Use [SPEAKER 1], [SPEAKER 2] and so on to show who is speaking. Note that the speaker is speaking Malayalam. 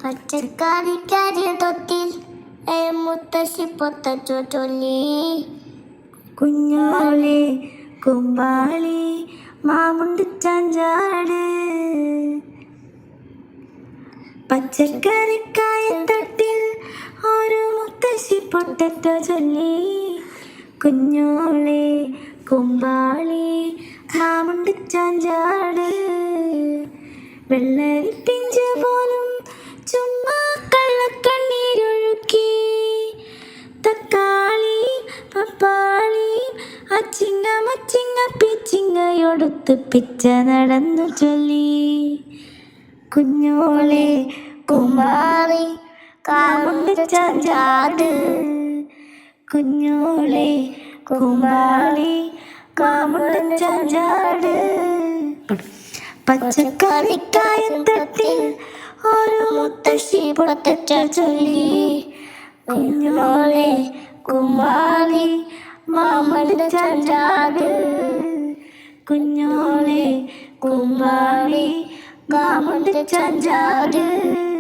[SPEAKER 1] പച്ചക്കറിക്കാരി തൊട്ടിൽ മുത്തശ്ശി പൊത്തച്ചു ചൊല്ലി.
[SPEAKER 2] കുഞ്ഞോളെ കുമ്പാളി മാമുണ്ട് ചാഞ്ചാട്. പച്ചക്കറിക്കായ തൊട്ടിൽ ഒരു മുത്തശ്ശി പൊട്ടറ്റ ചൊല്ലി. കുഞ്ഞോളെ കുമ്പാളി മാമുണ്ട് ചാഞ്ചാട്. വെള്ളരിപ്പിഞ്ച് പോലും ചുമ്മാ കള്ളക്കണ്ണീരൊഴുക്കി. തക്കാളി പപ്പാളി അച്ചിങ്ങ മച്ചിങ്ങ പിച്ചിങ്ങയൊടുത്ത് പിച്ച നടന്നു ചൊല്ലി. കുഞ്ഞോളെ
[SPEAKER 1] കുമ്പാളി കാമുണ്ട് ചാഞ്ചാട്.
[SPEAKER 2] കുഞ്ഞോളെ കുമ്പാളി കാമുണ്ട് ചാഞ്ചാട്. പച്ചക്കറിക്കായ തൊട്ടിൽ ഒരു മുത്തശ്ശി പൊട്ടറ്റ ചൊല്ലി. കുഞ്ഞോളെ കുമ്പാളി മാമുണ്ട് ചാഞ്ചാട്. കുഞ്ഞോളെ കുമ്പാളി മാമുണ്ട് ചാഞ്ചാട്.